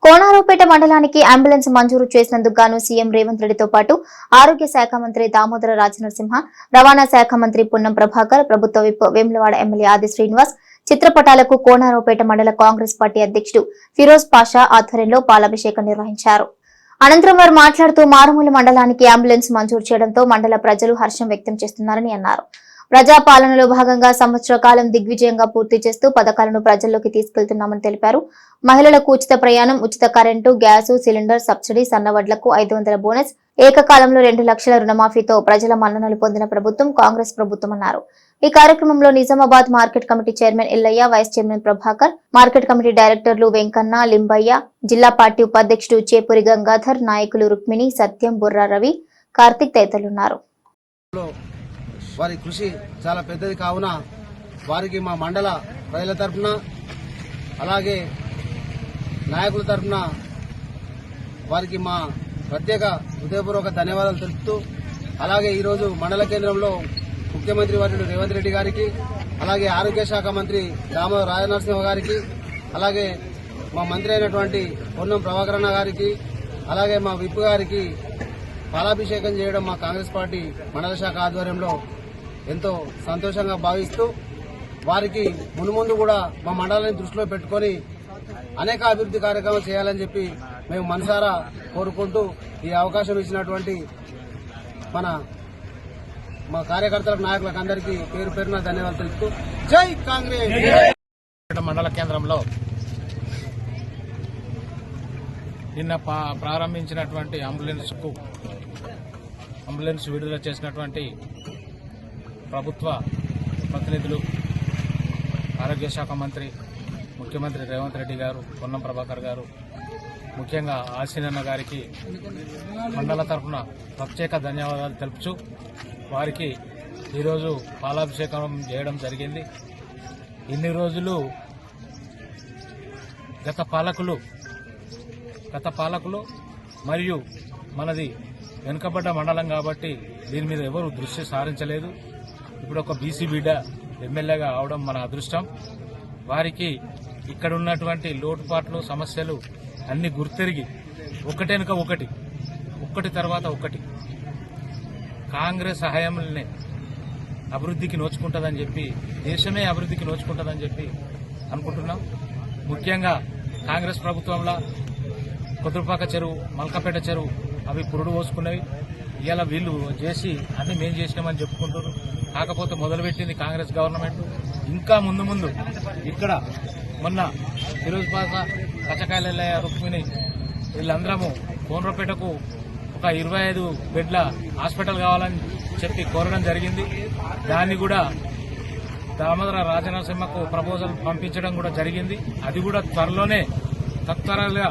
కోనారావుపేట మండలానికి అంబులెన్స్ మంజూరు చేసినందుకు గాను సీఎం రేవంత్ రెడ్డితో పాటు ఆరోగ్య శాఖ మంత్రి దామోదర రాజనరసింహ, రవాణా శాఖ మంత్రి పొన్నం ప్రభాకర్, ప్రభుత్వ విప్ వేములవాడ ఎమ్మెల్యే ఆది శ్రీనివాస్ చిత్రపటాలకు కోనారావుపేట మండల కాంగ్రెస్ పార్టీ అధ్యక్షుడు ఫిరోజ్ పాషా ఆధ్వర్యంలో పాలాభిషేకం నిర్వహించారు. అనంతరం వారు మాట్లాడుతూ మారుమూల మండలానికి అంబులెన్స్ మంజూరు చేయడంతో మండల ప్రజలు హర్షం వ్యక్తం చేస్తున్నారని అన్నారు. ప్రజాపాలనలో భాగంగా సంవత్సర కాలం దిగ్విజయంగా పూర్తి చేస్తూ పథకాలను ప్రజల్లోకి తీసుకెళ్తున్నామని తెలిపారు. మహిళలకు ఉచిత ప్రయాణం, ఉచిత కరెంటు, గ్యాసు సిలిండర్ సబ్సిడీ, సన్నవడ్లకు 500 బోనస్, ఏకకాలంలో 2 లక్షల రుణమాఫీతో ప్రజల మన్ననలు పొందిన ప్రభుత్వం కాంగ్రెస్ ప్రభుత్వం అన్నారు. ఈ కార్యక్రమంలో Nizamabad market committee chairman Ellaiah, vice chairman Prabhakar, market committee డైరెక్టర్లు వెంకన్న, లింబయ్య, జిల్లా పార్టీ ఉపాధ్యక్షుడు చేపూరి గంగాధర్, నాయకులు రుక్మిణి, సత్యం, బుర్రా రవి, కార్తిక్ తదితరులున్నారు. వారి కృషి చాలా పెద్దది కావున వారికి మా మండల ప్రజల తరఫున అలాగే నాయకుల తరఫున వారికి మా ప్రత్యేక హృదయపూర్వక ధన్యవాదాలు తెలుపుతూ, అలాగే ఈరోజు మండల కేంద్రంలో ముఖ్యమంత్రి వర్యుడు రేవంత్ రెడ్డి గారికి, అలాగే ఆరోగ్య శాఖ మంత్రి దామోదర రాజనరసింహ గారికి, అలాగే మా మంత్రి అయినటువంటి పొన్నం ప్రభాకరణ గారికి, అలాగే మా విప్ గారికి పాలాభిషేకం చేయడం మా కాంగ్రెస్ పార్టీ మండల శాఖ ఆధ్వర్యంలో ఎంతో సంతోషంగా భావిస్తూ, వారికి మున్ముందు కూడా మా మండలాన్ని దృష్టిలో పెట్టుకుని అనేక అభివృద్ధి కార్యక్రమాలు చేయాలని చెప్పి మేము మనసారా కోరుకుంటూ ఈ అవకాశం ఇచ్చినటువంటి మా కార్యకర్తలకు, నాయకులకు అందరికీ పేరు పేరున ధన్యవాదాలు తెలుపుతూ జై కాంగ్రెస్. మండల కేంద్రంలో నిన్న ప్రారంభించినటువంటి అంబులెన్స్ విడుదల చేసినటువంటి ప్రభుత్వ ప్రతినిధులు, ఆరోగ్య శాఖ మంత్రి, ముఖ్యమంత్రి రేవంత్ రెడ్డి గారు, పొన్నం ప్రభాకర్ గారు, ముఖ్యంగా ఆశీనన్న గారికి మండల తరఫున ప్రత్యేక ధన్యవాదాలు తెలుపుచు వారికి ఈరోజు పాలాభిషేకం చేయడం జరిగింది. ఇన్ని రోజులు గత పాలకులు మరియు మనది వెనుకబడ్డ మండలం కాబట్టి దీని మీద ఎవరు దృష్టి సారించలేదు. ఇప్పుడు ఒక బీసీ బిడ్డ ఎమ్మెల్యేగా అవడం మన అదృష్టం. వారికి ఇక్కడ ఉన్నటువంటి లోటుపాట్లు, సమస్యలు అన్ని గుర్తెరిగి ఒకటెనుక ఒకటి తర్వాత ఒకటి కాంగ్రెస్ హయాంలోనే అభివృద్ధికి నోచుకుంటుందని చెప్పి, దేశమే అభివృద్ధికి నోచుకుంటుందని చెప్పి అనుకుంటున్నాం. ముఖ్యంగా కాంగ్రెస్ ప్రభుత్వంలో కొద్దుపాక చెరువు, మల్కపేట చెరువు అవి పురుడు పోసుకున్నవి. ఇలా వీళ్ళు చేసి అన్ని మేం చేసినామని చెప్పుకుంటారు. కాకపోతే మొదలుపెట్టింది కాంగ్రెస్ గవర్నమెంట్. ఇంకా ముందు ఇక్కడ మొన్న ఫిరోజ్ పాషా, కచ్చకాయలయ్య, రుక్మిణి వీళ్ళందరము కోనరావుపేటకు ఒక 25 బెడ్ల హాస్పిటల్ కావాలని చెప్పి కోరడం జరిగింది. దాన్ని కూడా దామోదర రాజనరసింహకు ప్రపోజల్ పంపించడం కూడా జరిగింది. అది కూడా తత్వరగా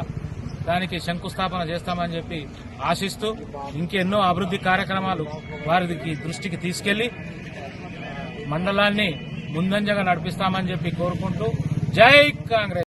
దానికి శంకుస్థాపన చేస్తామని చెప్పి ఆశిస్తూ ఇంకెన్నో అభివృద్ధి కార్యక్రమాలు వారికి దృష్టికి తీసుకెళ్లి మండలాన్ని ముందంజగా నడిపిస్తామని చెప్పి కోరుకుంటూ జై కాంగ్రెస్.